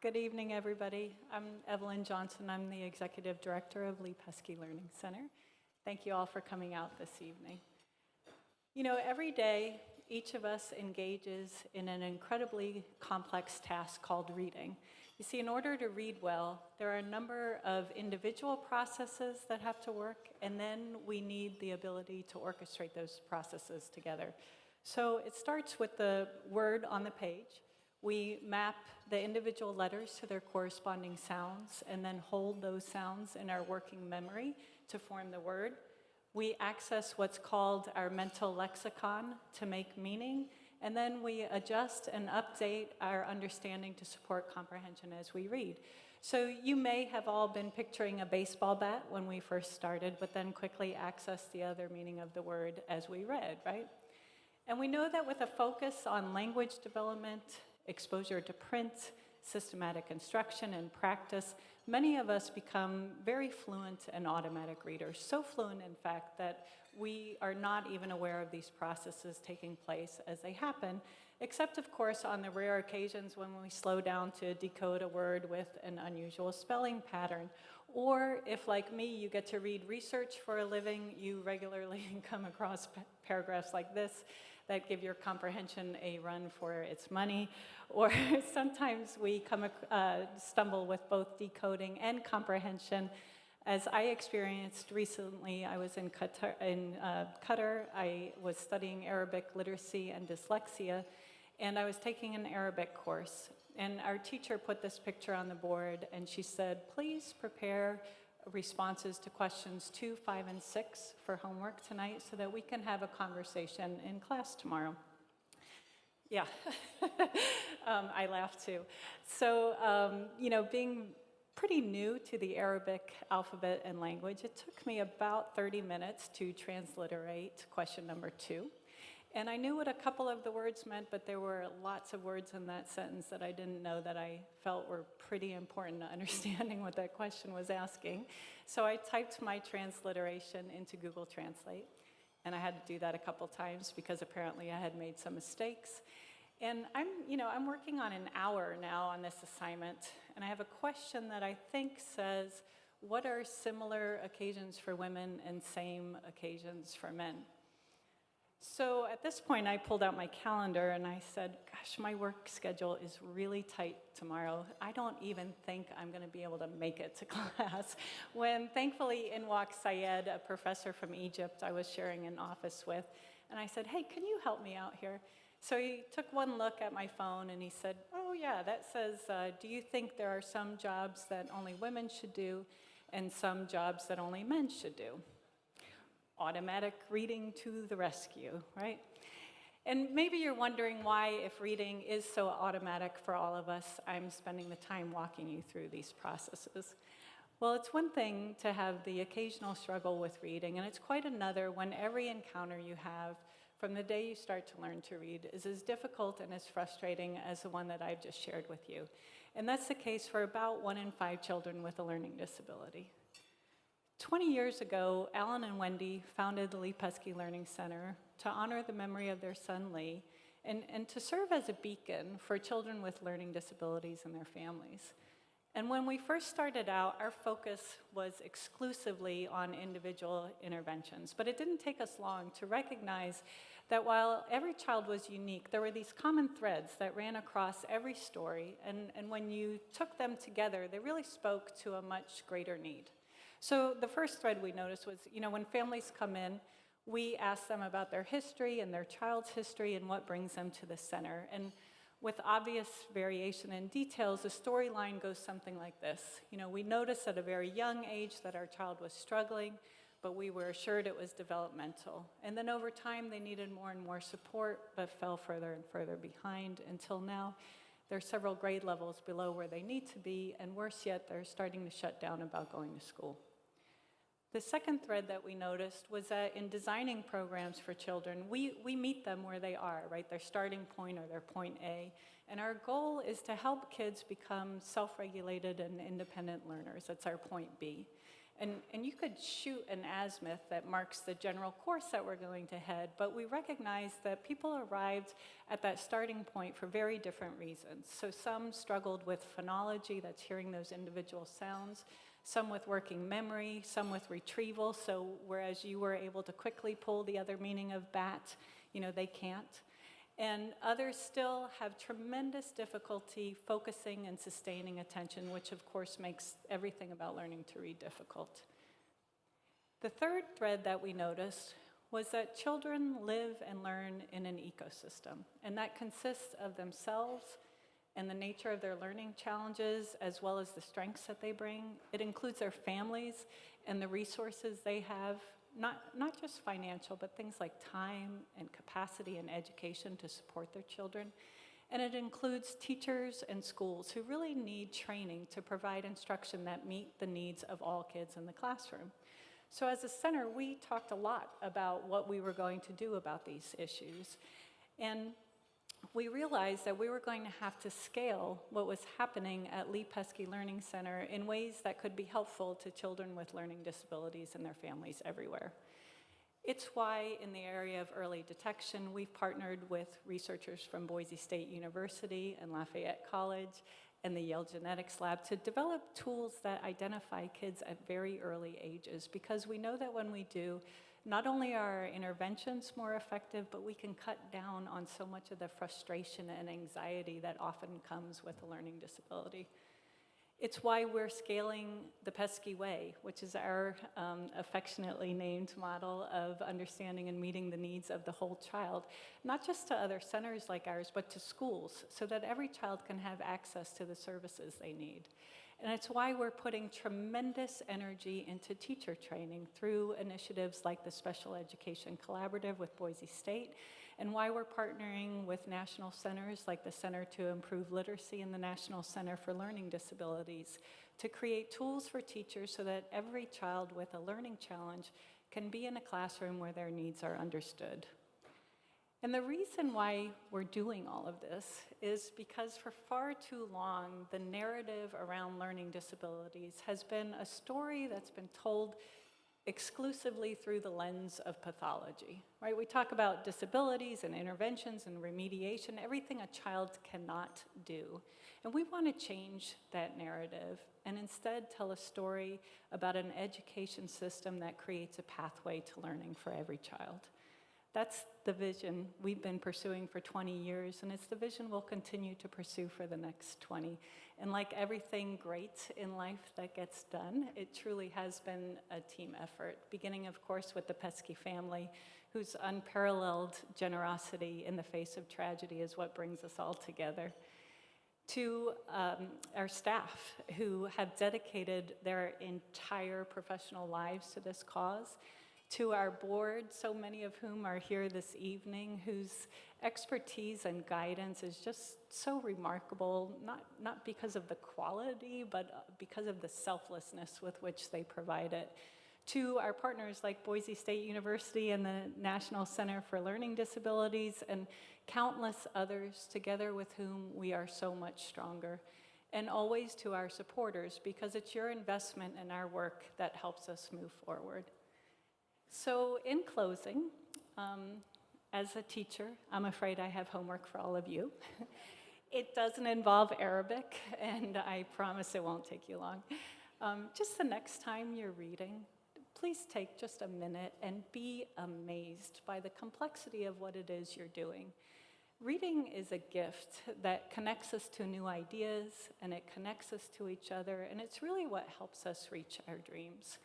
Good evening, everybody. I'm Evelyn Johnson. I'm the Executive Director of Lee Pesky Learning Center. Thank you all for coming out this evening. You know, every day, each of us engages in an incredibly complex task called reading. You see, in order to read well, there are a number of individual processes that have to work, and then we need the ability to orchestrate those processes together. So it starts with the word on the page. We map the individual letters to their corresponding sounds and then hold those sounds in our working memory to form the word. We access what's called our mental lexicon to make meaning, and then we adjust and update our understanding to support comprehension as we read. So you may have all been picturing a baseball bat when we first started, but then quickly accessed the other meaning of the word as we read, right? And we know that with a focus on language development, exposure to print, systematic instruction, and practice, many of us become very fluent and automatic readers. So fluent, in fact, that we are not even aware of these processes taking place as they happen, except, of course, on the rare occasions when we slow down to decode a word with an unusual spelling pattern. Or if, like me, you get to read research for a living, you regularly come across paragraphs like this that give your comprehension a run for its money. Or sometimes we stumble with both decoding and comprehension. As I experienced recently, I was in Qatar. I was studying Arabic literacy and dyslexia, and I was taking an Arabic course. And our teacher put this picture on the board, and she said, please prepare responses to questions 2, 5, and 6 for homework tonight so that we can have a conversation in class tomorrow. Yeah, I laughed too. So, you know, being pretty new to the Arabic alphabet and language, it took me about 30 minutes to transliterate question number 2. And I knew what a couple of the words meant, but there were lots of words in that sentence that I didn't know that I felt were pretty important to understanding what that question was asking. So I typed my transliteration into Google Translate, and I had to do that a couple times because apparently I had made some mistakes. And I'm working on an hour now on this assignment, and I have a question that I think says, what are similar occasions for women and same occasions for men? So at this point, I pulled out my calendar and I said, gosh, my work schedule is really tight tomorrow. I don't even think I'm going to be able to make it to class. When thankfully in walked Syed, a professor from Egypt I was sharing an office with, and I said, hey, can you help me out here? So he took one look at my phone and he said, oh yeah, that says, do you think there are some jobs that only women should do and some jobs that only men should do? Automatic reading to the rescue, right? And maybe you're wondering why, if reading is so automatic for all of us, I'm spending the time walking you through these processes. Well, it's one thing to have the occasional struggle with reading, and it's quite another when every encounter you have from the day you start to learn to read is as difficult and as frustrating as the one that I've just shared with you. And that's the case for about 1 in 5 children with a learning disability. 20 years ago, Alan and Wendy founded the Lee Pesky Learning Center to honor the memory of their son, Lee, and to serve as a beacon for children with learning disabilities and their families. And when we first started out, our focus was exclusively on individual interventions, but it didn't take us long to recognize that while every child was unique, there were these common threads that ran across every story, and when you took them together, they really spoke to a much greater need. So the first thread we noticed was, when families come in, we ask them about their history and their child's history and what brings them to the center. And with obvious variation in details, the storyline goes something like this. We noticed at a very young age that our child was struggling, but we were assured it was developmental. And then over time, they needed more and more support, but fell further and further behind until now. They're several grade levels below where they need to be, and worse yet, they're starting to shut down about going to school. The second thread that we noticed was that in designing programs for children, we meet them where they are, right? Their starting point or their point A. And our goal is to help kids become self-regulated and independent learners. That's our point B. And you could shoot an azimuth that marks the general course that we're going to head, but we recognize that people arrived at that starting point for very different reasons. So some struggled with phonology, that's hearing those individual sounds, some with working memory, some with retrieval, so whereas you were able to quickly pull the other meaning of bat, they can't. And others still have tremendous difficulty focusing and sustaining attention, which of course makes everything about learning to read difficult. The third thread that we noticed was that children live and learn in an ecosystem, and that consists of themselves and the nature of their learning challenges, as well as the strengths that they bring. It includes their families and the resources they have, not just financial, but things like time and capacity and education to support their children. And it includes teachers and schools who really need training to provide instruction that meet the needs of all kids in the classroom. So as a center, we talked a lot about what we were going to do about these issues. And we realized that we were going to have to scale what was happening at Lee Pesky Learning Center in ways that could be helpful to children with learning disabilities and their families everywhere. It's why in the area of early detection, we've partnered with researchers from Boise State University and Lafayette College and the Yale Genetics Lab to develop tools that identify kids at very early ages, because we know that when we do, not only are our interventions more effective, but we can cut down on so much of the frustration and anxiety that often comes with a learning disability. It's why we're scaling the Pesky Way, which is our affectionately named model of understanding and meeting the needs of the whole child, not just to other centers like ours, but to schools, so that every child can have access to the services they need. And it's why we're putting tremendous energy into teacher training through initiatives like the Special Education Collaborative with Boise State, and why we're partnering with national centers like the Center to Improve Literacy and the National Center for Learning Disabilities to create tools for teachers so that every child with a learning challenge can be in a classroom where their needs are understood. And the reason why we're doing all of this is because for far too long, the narrative around learning disabilities has been a story that's been told exclusively through the lens of pathology, right? We talk about disabilities and interventions and remediation, everything a child cannot do. And we want to change that narrative and instead tell a story about an education system that creates a pathway to learning for every child. That's the vision we've been pursuing for 20 years, and it's the vision we'll continue to pursue for the next 20. And like everything great in life that gets done, it truly has been a team effort, beginning, of course, with the Pesky family, whose unparalleled generosity in the face of tragedy is what brings us all together, to our staff, who have dedicated their entire professional lives to this cause, to our board, so many of whom are here this evening, whose expertise and guidance is just so remarkable, not because of the quality, but because of the selflessness with which they provide it. To our partners like Boise State University and the National Center for Learning Disabilities, and countless others together with whom we are so much stronger. And always to our supporters, because it's your investment in our work that helps us move forward. So in closing, as a teacher, I'm afraid I have homework for all of you. It doesn't involve Arabic, and I promise it won't take you long. Just the next time you're reading, please take just a minute and be amazed by the complexity of what it is you're doing. Reading is a gift that connects us to new ideas, and it connects us to each other, and it's really what helps us reach our dreams.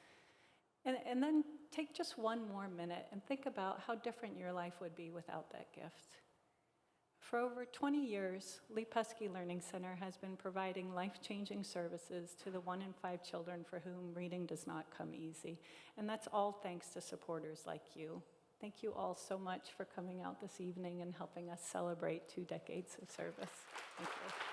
And then take just one more minute and think about how different your life would be without that gift. For over 20 years, Lee Pesky Learning Center has been providing life-changing services to the 1 in 5 children for whom reading does not come easy. And that's all thanks to supporters like you. Thank you all so much for coming out this evening and helping us celebrate 2 decades of service. Thank you.